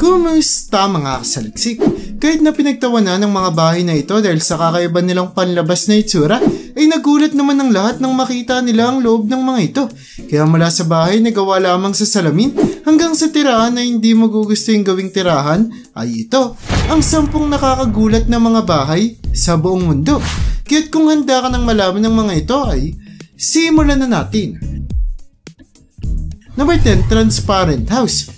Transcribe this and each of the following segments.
Kumusta mga kasaliksik? Kahit na pinagtawanan ng mga bahay na ito dahil sa kakaiba nilang panlabas na itsura, ay nagulat naman ng lahat nang makita nila ang loob ng mga ito. Kaya mula sa bahay na gawa lamang sa salamin hanggang sa tirahan na hindi magugusto yung gawing tirahan, ay ito ang 10 nakakagulat na mga bahay sa buong mundo. Kaya't kung handa ka nang malaman ng mga ito ay simulan na natin. Number 10, Transparent House.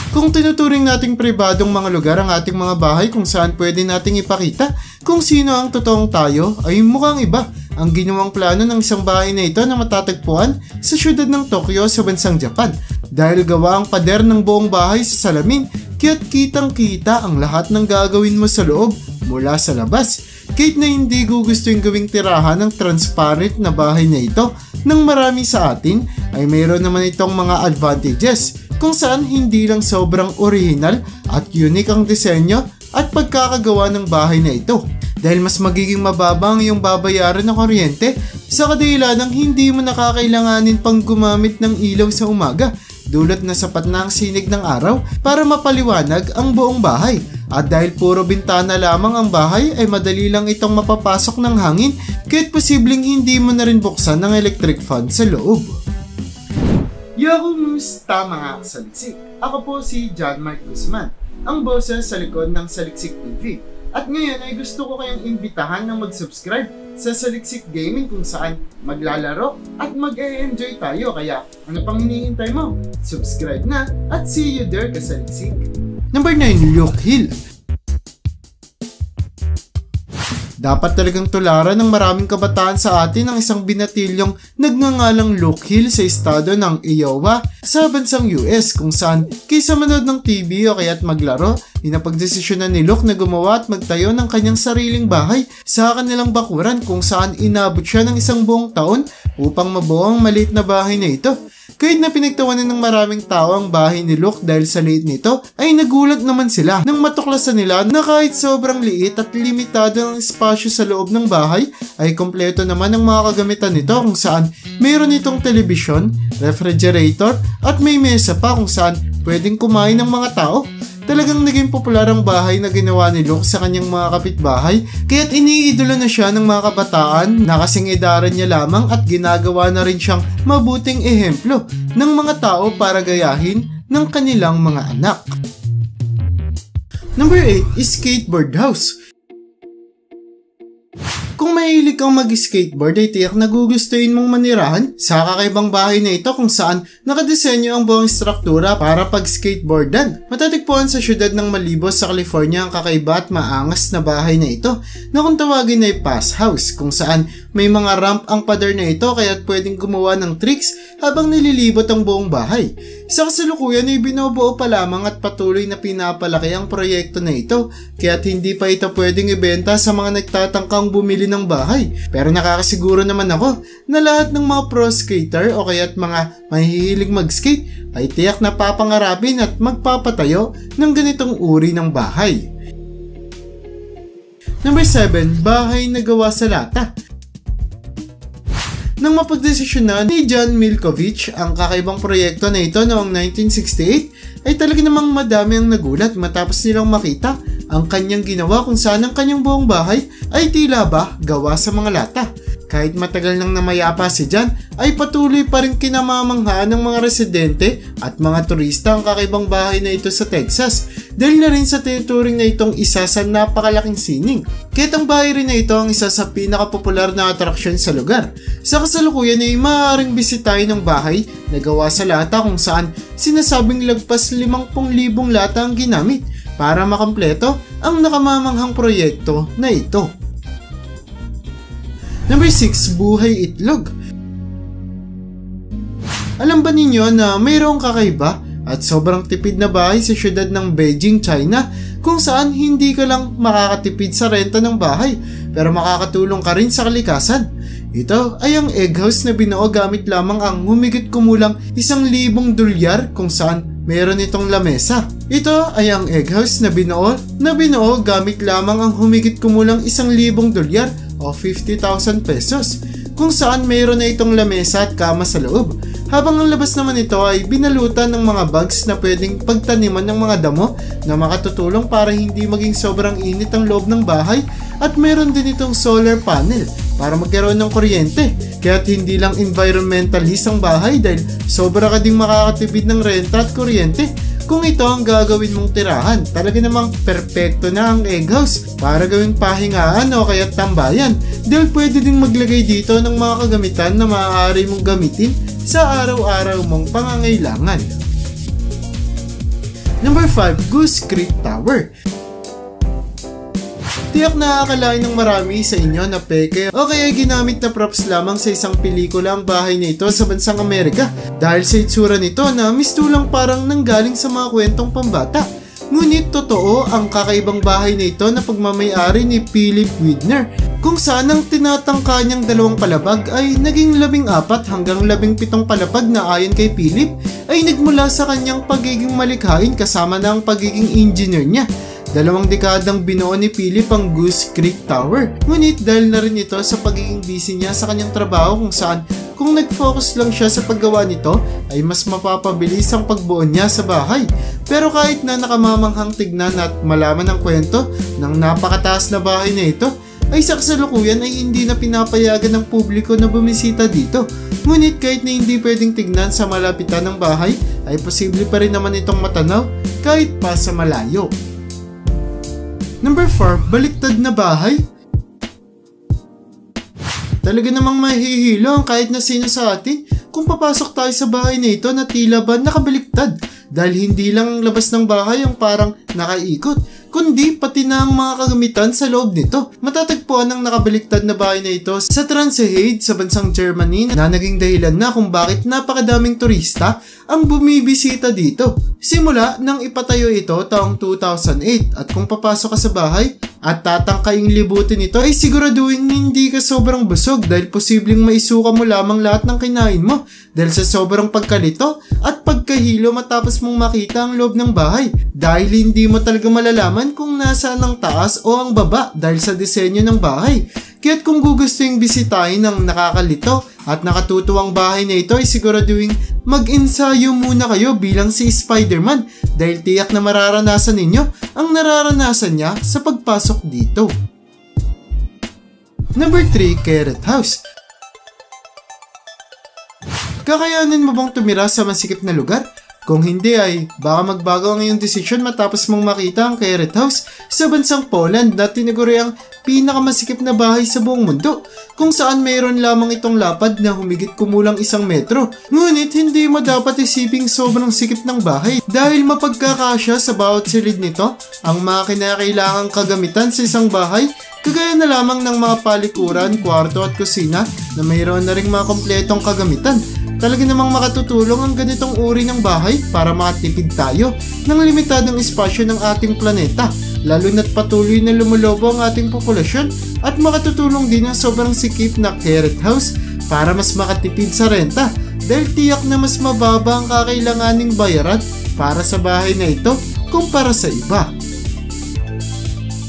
Kung tinuturing nating pribadong mga lugar ang ating mga bahay kung saan pwede nating ipakita kung sino ang totoong tayo, ay mukhang iba ang ginawang plano ng isang bahay na ito na matatagpuan sa syudad ng Tokyo sa bansang Japan. Dahil gawa ang pader ng buong bahay sa salamin, kaya't kitang-kita ang lahat ng gagawin mo sa loob mula sa labas. Kahit na hindi gusto yung gawing tirahan ng transparent na bahay na ito ng marami sa atin, ay mayroon naman itong mga advantages kung saan hindi lang sobrang original at unique ang disenyo at pagkakagawa ng bahay na ito. Dahil mas magiging mababa ang iyong babayaran ng kuryente sa kadahilan ng hindi mo nakakailanganin pang gumamit ng ilaw sa umaga, dulot na sapat na ang sinig ng araw para mapaliwanag ang buong bahay. At dahil puro bintana lamang ang bahay, ay madali lang itong mapapasok ng hangin kahit posibleng hindi mo na rin buksan ng electric fan sa loob. Kumusta mga kasaliksik? Ako po si John Mark Guzman, ang boses sa likod ng Saliksik TV. At ngayon ay gusto ko kayong imbitahan na mag-subscribe sa Saliksik Gaming kung saan maglalaro at mag-e-enjoy tayo. Kaya ano pang hinihintay mo? Subscribe na at see you there kasaliksik. Number 9, Luke Hill. Dapat talagang tularan ng maraming kabataan sa atin ang isang binatilyong nagngangalang Luke Hill sa estado ng Iowa sa bansang US, kung saan kaysa manood ng TV o kaya't maglaro, inapagdesisyonan ni Luke na gumawa at magtayo ng kanyang sariling bahay sa kanilang bakuran, kung saan inabot siya ng 1 buong taon upang mabuo ang maliit na bahay na ito. Kahit na pinagtawanan ng maraming tao ang bahay ni Luke dahil sa liit nito, ay nagulat naman sila nang matuklasan nila na kahit sobrang liit at limitado ang espasyo sa loob ng bahay, ay kompleto naman ang mga kagamitan nito, kung saan mayroon itong telebisyon, refrigerator at may mesa pa kung saan pwedeng kumain ng mga tao. Talagang naging popular ang bahay na ginawa ni Luke sa kanyang mga kapitbahay, kaya't iniidolo na siya ng mga kabataan na kasing edaran niya lamang at ginagawa na rin siyang mabuting ehemplo ng mga tao para gayahin ng kanilang mga anak. Number 8 is Skateboard House. Kung mahilig kang mag-skateboard, ay tiyak nagugustuhin mong manirahan sa kakaibang bahay na ito kung saan nakadesenyo ang buong struktura para pag-skateboardan. Matatagpuan sa syudad ng Malibu sa California ang kakaiba at maangas na bahay na ito na kung tawagin ay Pass House, kung saan may mga ramp ang pader na ito kaya't pwedeng gumawa ng tricks habang nililibot ang buong bahay. Sa kasalukuyan ay binubuo pa lamang at patuloy na pinapalaki ang proyekto na ito, kaya't hindi pa ito pwedeng ibenta sa mga nagtatangkang bumili ng bahay. Pero nakakasiguro naman ako na lahat ng mga pro skater o kaya't mga mahihilig mag-skate ay tiyak na papangarapin at magpapatayo ng ganitong uri ng bahay. Number 7, bahay na gawa sa lata. Nang mapagdesisyonan ni John Milkovich ang kakaibang proyekto na ito noong 1968, ay talaga namang madami ang nagulat matapos nilang makita ang kanyang ginawa, kung saan ang kanyang buong bahay ay tila ba gawa sa mga lata. Kahit matagal nang namayapa si John, ay patuloy pa rin kinamamanghaan ng mga residente at mga turista ang kakaibang bahay na ito sa Texas, dahil na rin sa tinuturing na itong isa sa napakalaking sining. Kahit ang bahay rin na ito ang isa sa pinakapopular na atraksyon sa lugar. Sa kasalukuyan ay maaaring bisitahin ng bahay na gawa sa lata, kung saan sinasabing lagpas 50,000 lata ang ginamit para makompleto ang nakamamanghang proyekto na ito. Number 6, Buhay Itlog. Alam ba ninyo na mayroong kakaiba at sobrang tipid na bahay sa syudad ng Beijing, China, kung saan hindi ka lang makakatipid sa renta ng bahay pero makakatulong ka rin sa kalikasan? Ito ay ang egg house na binuo gamit lamang ang humigit kumulang $1,000 dolyar, kung saan meron itong lamesa. Ito ay ang egg house na binuo gamit lamang ang humigit kumulang $1,000 dolyar o 50,000 pesos, kung saan mayroon na itong lamesa at kama sa loob. habang ang labas naman ito ay binalutan ng mga bugs na pwedeng pagtaniman ng mga damo na makatutulong para hindi maging sobrang init ang loob ng bahay, at meron din itong solar panel para magkaroon ng kuryente. Kaya't hindi lang environmentalist ang bahay dahil sobra ka ding makakatipid ng renta at kuryente kung ito ang gagawin mong tirahan. Talaga namang perpekto na ang egg house para gawing pahingaan o kaya tambayan dahil pwede din maglagay dito ng mga kagamitan na maaari mong gamitin sa araw-araw mong pangangailangan. Number 5. Goose Creek Tower. Tiyak na akalain ng marami sa inyo na peke o kaya ginamit na props lamang sa isang pelikula ang bahay na ito sa bansang Amerika dahil sa itsura nito na mistulang parang nanggaling sa mga kwentong pambata. Ngunit totoo ang kakaibang bahay na ito na pagmamay-ari ni Philip Widner, kung saan ang tinatangka niyang 2 palapag ay naging 14 hanggang 17 palapag na ayon kay Philip ay nagmula sa kanyang pagiging malikhain kasama na ang pagiging engineer niya. 2 dekadang binuo ni Philip ang Goose Creek Tower, ngunit dahil na rin ito sa pagiging busy niya sa kanyang trabaho kung saan kung nag-focus lang siya sa paggawa nito ay mas mapapabilis ang pagbuo niya sa bahay. Pero kahit na nakamamanghang tignan at malaman ang kwento ng napakataas na bahay na ito, ay sa kasalukuyan ay hindi na pinapayagan ng publiko na bumisita dito. Ngunit kahit na hindi pwedeng tignan sa malapitan ng bahay, ay posible pa rin naman itong matanaw kahit pa sa malayo. Number 4. Baliktad na bahay. Talaga namang mahihilo ang kahit na sino sa atin kung papasok tayo sa bahay na ito na tila ba nakabaliktad dahil hindi lang ang labas ng bahay ang parang nakaikot, kundi pati na ang mga kagamitan sa loob nito. Matatagpuan ang nakabaliktad na bahay na ito sa Transhade sa bansang Germany na naging dahilan na kung bakit napakadaming turista ang bumibisita dito. Simula nang ipatayo ito taong 2008 at kung papasok ka sa bahay at tatangkaing libutin ito ay siguraduhin hindi ka sobrang busog dahil posibleng maisuka mo lamang lahat ng kinain mo dahil sa sobrang pagkalito at pagkahilo matapos mong makita ang loob ng bahay dahil hindi mo talaga malalaman kung nasaan ang taas o ang baba dahil sa disenyo ng bahay. Kaya't kung gugustuhin bisitahin ng nakakalito at nakatutuwang bahay na ito ay siguraduhin mag-ensayo muna kayo bilang si Spider-Man dahil tiyak na mararanasan ninyo ang nararanasan niya sa pagpasok dito. Number 3. Carrot House. Kakayanin mo bang tumira sa masikip na lugar? Kung hindi ay baka magbago ang iyong desisyon matapos mong makita ang Carrot House sa bansang Poland na tinaguri ang pinakamasikip na bahay sa buong mundo, kung saan mayroon lamang itong lapad na humigit kumulang 1 metro. Ngunit hindi mo dapat isiping sobrang sikip ng bahay dahil mapagkakasya sa bawat silid nito ang mga kinakailangang kagamitan sa isang bahay, kagaya na lamang ng mga palikuran, kwarto at kusina na mayroon na ring mga kompletong kagamitan. Talaga namang makatutulong ang ganitong uri ng bahay para makatipid tayo ng limitadong espasyo ng ating planeta, lalo na't patuloy na lumulobo ang ating populasyon, at makatutulong din ang sobrang sikip na Carrot House para mas makatipid sa renta dahil tiyak na mas mababa ang kakailanganing bayaran para sa bahay na ito kumpara sa iba.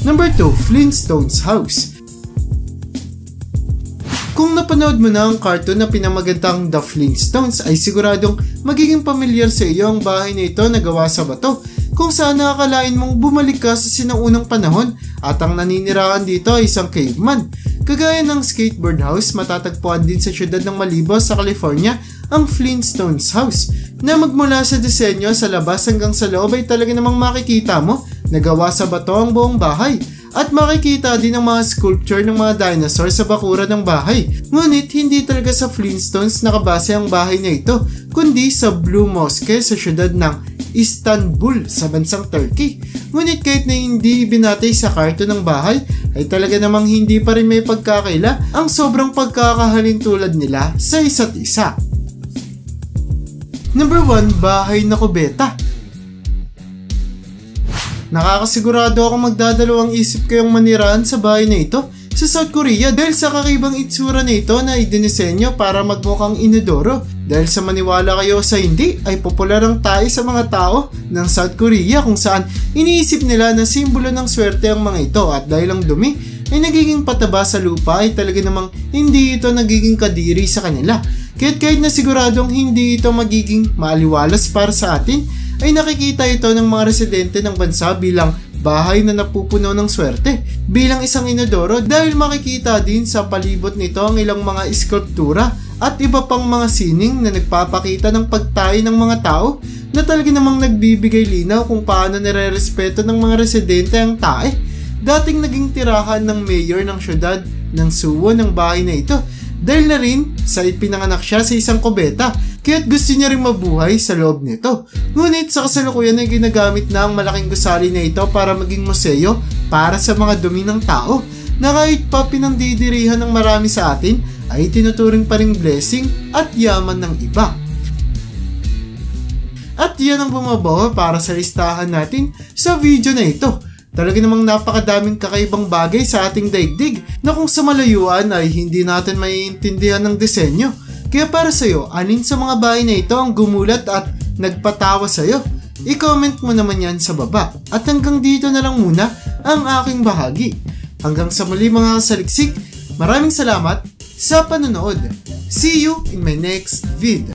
Number 2. Flintstones House. Kung napanood mo na ang cartoon na pinamagandang The Flintstones ay siguradong magiging pamilyar sa iyo ang bahay na ito na gawa sa bato, kung saan nakakalain mong bumalik ka sa sinaunang panahon at ang naninirahan dito ay isang caveman. Kagaya ng skateboard house, matatagpuan din sa siyudad ng Malibu sa California ang Flintstones House na magmula sa disenyo sa labas hanggang sa loob ay talaga namang makikita mo na gawa sa bato ang buong bahay. At makikita din ang mga sculpture ng mga dinosaur sa bakuran ng bahay. Ngunit hindi talaga sa Flintstones nakabase ang bahay na ito, kundi sa Blue Mosque sa siyudad ng Istanbul sa bansang Turkey. Ngunit kahit na hindi ibinatay sa cartoon ng bahay, ay talaga namang hindi pa rin may pagkakaila ang sobrang pagkakahalin tulad nila sa isa't isa. Number 1. Bahay na kubeta. Nakakasigurado ako magdadalawang isip kayong manirahan sa bahay na ito sa South Korea dahil sa kakaibang itsura na ito na idinisenyo para magmukhang inodoro. Dahil sa maniwala kayo sa hindi ay popular ang tae sa mga tao ng South Korea kung saan iniisip nila na simbolo ng swerte ang mga ito, at dahil ang dumi ay nagiging pataba sa lupa ay talaga namang hindi ito nagiging kadiri sa kanila. Kahit na siguradong hindi ito magiging maaliwalas para sa atin, ay nakikita ito ng mga residente ng bansa bilang bahay na napupuno ng swerte. Bilang isang inodoro dahil makikita din sa palibot nito ang ilang mga skulptura at iba pang mga sining na nagpapakita ng pagtayo ng mga tao na talaga namang nagbibigay linaw kung paano nire-respeto ng mga residente ang tae. Dating naging tirahan ng mayor ng syudad ng Suwon ng bahay na ito dahil na rin sa ipinanganak siya sa isang kubeta kaya't gusto niya rin mabuhay sa loob nito. Ngunit sa kasalukuyan ay ginagamit na ang malaking gusali na ito para maging museo para sa mga dumi ng tao na kahit pa pinandidirihan ng marami sa atin ay tinuturing pa ring blessing at yaman ng iba. At yan ang bumabawa para sa listahan natin sa video na ito. Talaga namang napakadaming kakaibang bagay sa ating daigdig na kung sa malayuan ay hindi natin maiintindihan ng disenyo. Kaya para sa'yo, alin sa mga bahay na ito ang gumulat at nagpatawa sa'yo? I-comment mo naman yan sa baba. At hanggang dito na lang muna ang aking bahagi. Hanggang sa muli mga kasaliksik, maraming salamat sa panonood. See you in my next video.